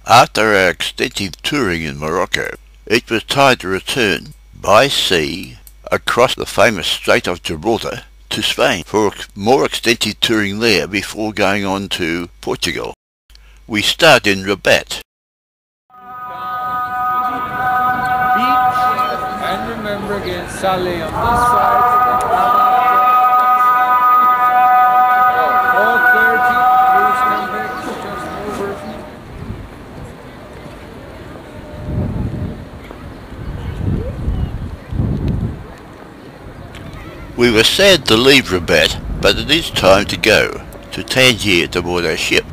After our extensive touring in Morocco, it was time to return by sea across the famous Strait of Gibraltar to Spain for more extensive touring there before going on to Portugal. We start in Rabat. Beach, and remember again, Saleh on this side. 4:30, please come back just over. We were sad to leave Rabat, but it is time to go to Tangier to board our ship.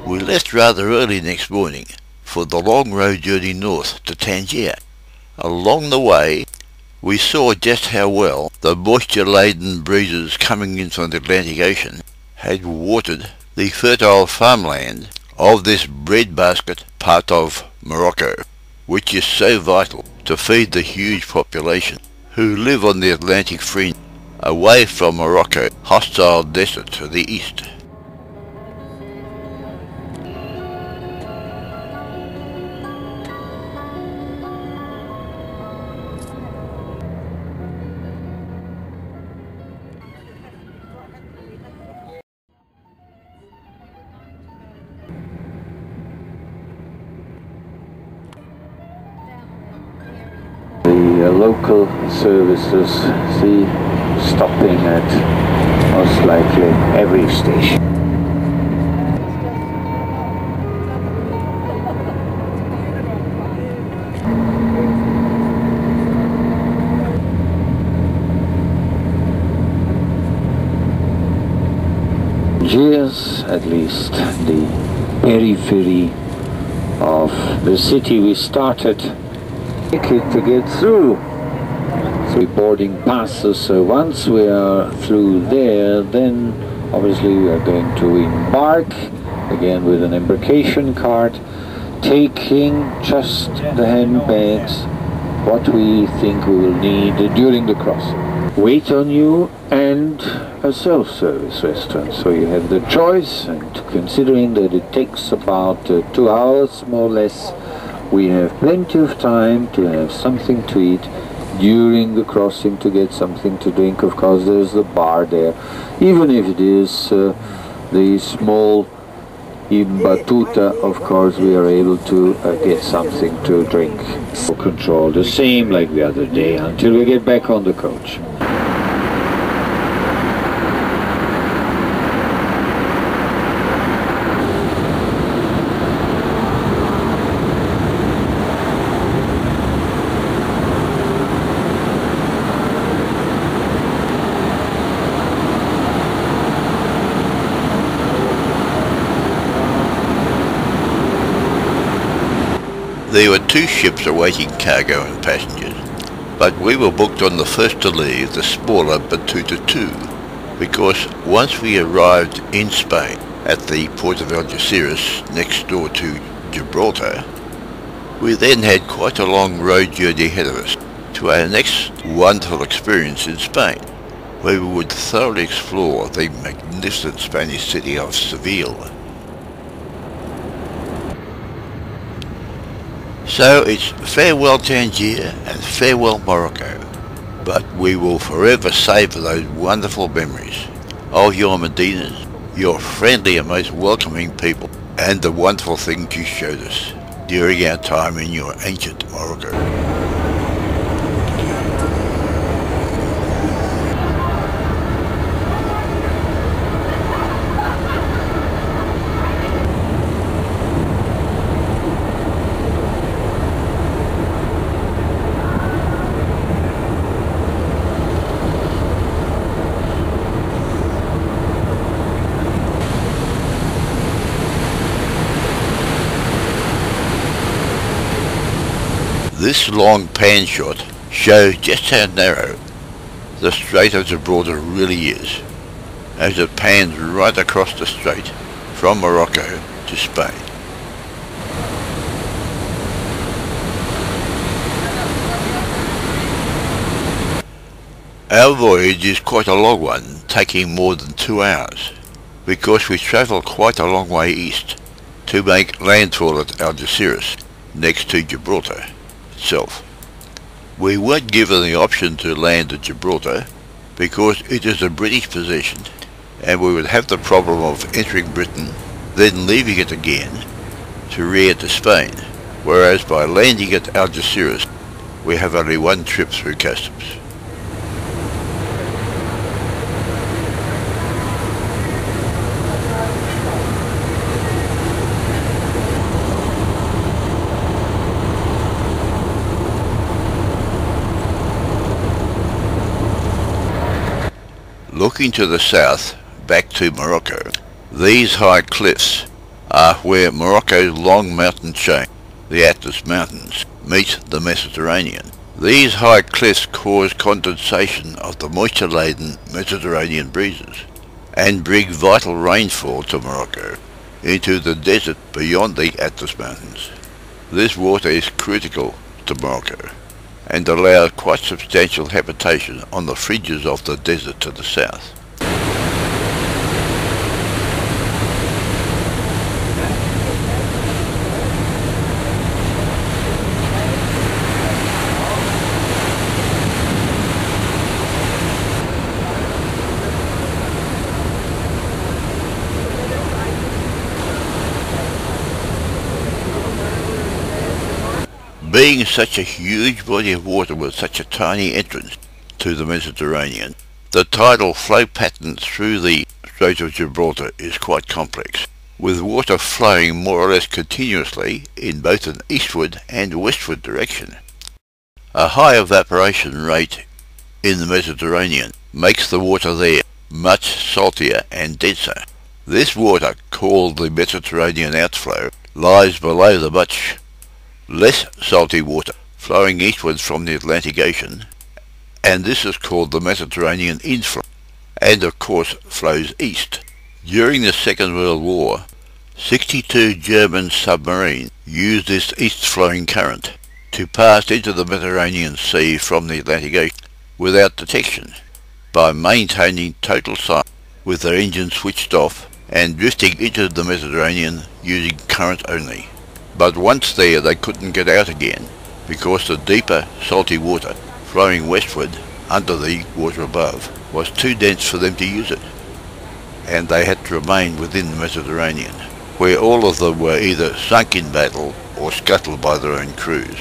We left rather early next morning for the long road journey north to Tangier. Along the way, we saw just how well the moisture-laden breezes coming in from the Atlantic Ocean had watered the fertile farmland of this breadbasket part of Morocco, which is so vital to feed the huge population who live on the Atlantic fringe, away from Morocco's hostile desert to the east. The local services see stopping at most likely every station. Algiers, at least the periphery of the city we started to get through. So boarding passes, so once we are through there, then obviously we are going to embark again with an embarkation cart, taking just the handbags, what we think we will need during the crossing. Wait on you and a self-service restaurant, so you have the choice, and considering that it takes about 2 hours more or less, we have plenty of time to have something to eat during the crossing, to get something to drink. Of course, there's the bar there, even if it is the small Batuta, of course, we are able to get something to drink. Control the same like the other day until we get back on the coach. There were 2 ships awaiting cargo and passengers, but we were booked on the first to leave, the smaller Batuta 2, because once we arrived in Spain at the port of Algeciras next door to Gibraltar, we then had quite a long road journey ahead of us to our next wonderful experience in Spain, where we would thoroughly explore the magnificent Spanish city of Seville. So it's farewell Tangier and farewell Morocco, but we will forever savour those wonderful memories of your Medinas, your friendly and most welcoming people, and the wonderful things you showed us during our time in your ancient Morocco. This long pan shot shows just how narrow the Strait of Gibraltar really is, as it pans right across the strait from Morocco to Spain. Our voyage is quite a long one, taking more than 2 hours, because we travel quite a long way east to make landfall at Algeciras, next to Gibraltar itself. We weren't given the option to land at Gibraltar because it is a British possession, and we would have the problem of entering Britain, then leaving it again to re-enter Spain, whereas by landing at Algeciras we have only one trip through customs. Looking to the south, back to Morocco, these high cliffs are where Morocco's long mountain chain, the Atlas Mountains, meet the Mediterranean. These high cliffs cause condensation of the moisture-laden Mediterranean breezes and bring vital rainfall to Morocco into the desert beyond the Atlas Mountains. This water is critical to Morocco and allows quite substantial habitation on the fringes of the desert to the south. Being such a huge body of water with such a tiny entrance to the Mediterranean, the tidal flow pattern through the Strait of Gibraltar is quite complex, with water flowing more or less continuously in both an eastward and westward direction. A high evaporation rate in the Mediterranean makes the water there much saltier and denser. This water, called the Mediterranean outflow, lies below the much less salty water flowing eastwards from the Atlantic Ocean, and this is called the Mediterranean inflow, and of course flows east. During the Second World War, 62 German submarines used this east-flowing current to pass into the Mediterranean Sea from the Atlantic Ocean without detection, by maintaining total silence with their engines switched off and drifting into the Mediterranean using current only. But once there they couldn't get out again because the deeper salty water flowing westward under the water above was too dense for them to use it, and they had to remain within the Mediterranean, where all of them were either sunk in battle or scuttled by their own crews.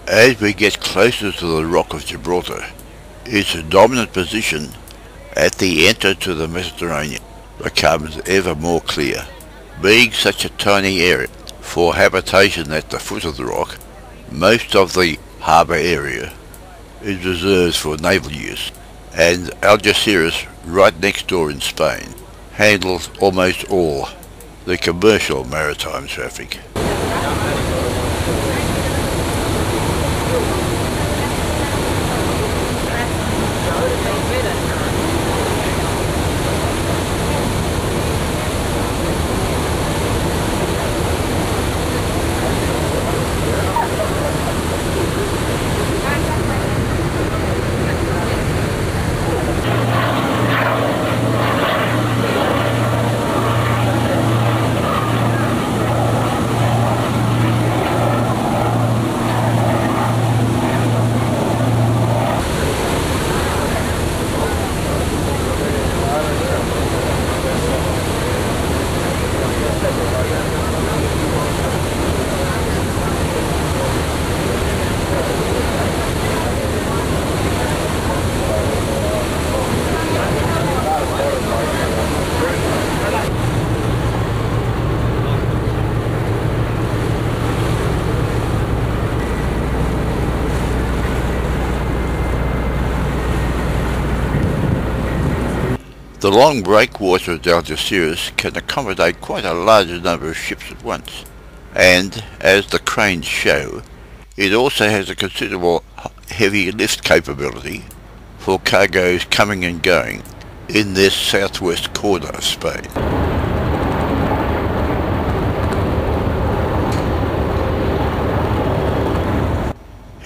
As we get closer to the Rock of Gibraltar, its dominant position at the entrance to the Mediterranean becomes ever more clear. Being such a tiny area for habitation at the foot of the rock, most of the harbour area is reserved for naval use, and Algeciras, right next door in Spain, handles almost all the commercial maritime traffic. The long breakwater at Algeciras can accommodate quite a large number of ships at once, and, as the cranes show, it also has a considerable heavy lift capability for cargoes coming and going in this southwest corner of Spain.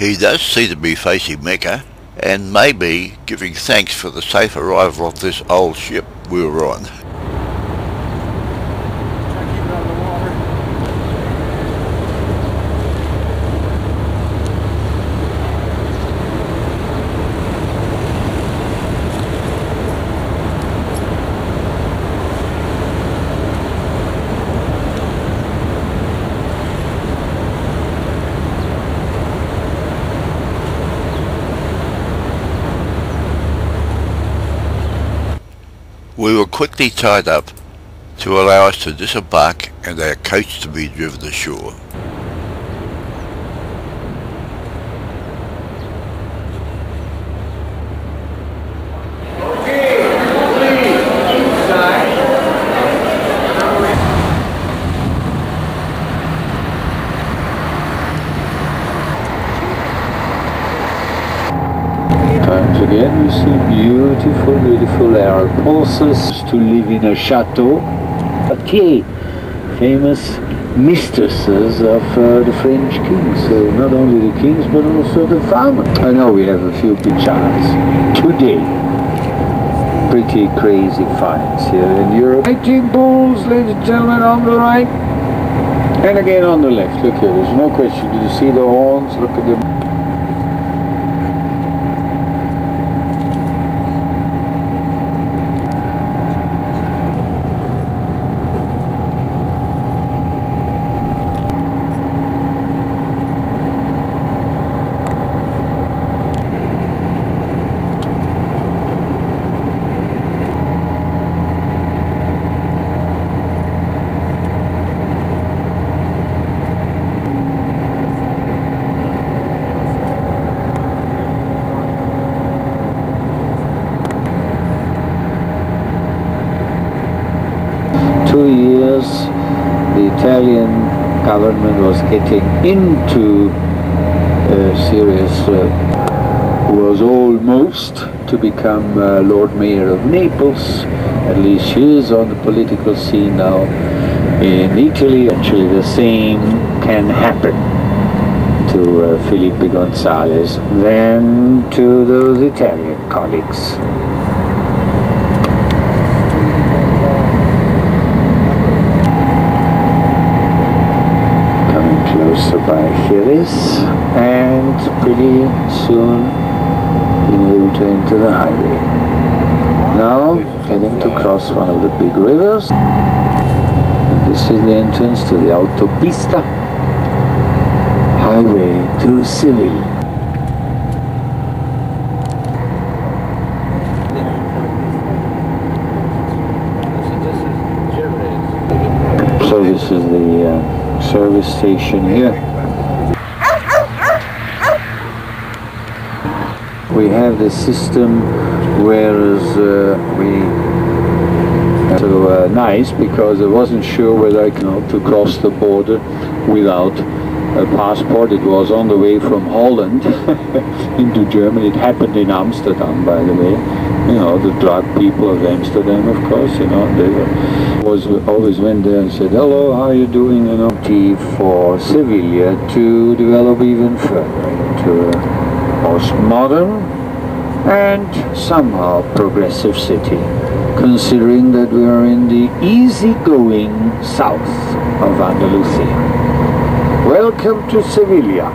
He does seem to be facing Mecca, and may be giving thanks for the safe arrival of this old ship we were on. We were quickly tied up to allow us to disembark and our coach to be driven ashore. Again, we see beautiful Arab horses to live in a chateau. Patier, famous mistresses of the French kings. So not only the kings, but also the farmers. I know we have a few pictures today. Pretty crazy finds here in Europe. 18 bulls, ladies and gentlemen, on the right. And again on the left. Look here, there's no question. Do you see the horns? Look at them. 2 years the Italian government was getting into serious, was almost to become Lord Mayor of Naples. At least she is on the political scene now in Italy. Actually the same can happen to Felipe González than to those Italian colleagues. Closer by Jerez, and pretty soon being able to enter the highway. Now heading to cross one of the big rivers. And this is the entrance to the Autopista highway to Seville. So this is the service station here. We have the system whereas so nice because I wasn't sure whether I can to cross the border without a passport. It was on the way from Holland into Germany. It happened in Amsterdam, by the way. You know, the drug people of Amsterdam, of course, you know, they always went there and said, hello, how are you doing, you know. For Sevilla to develop even further into a most modern and somehow progressive city, considering that we are in the easygoing south of Andalusia. Welcome to Sevilla.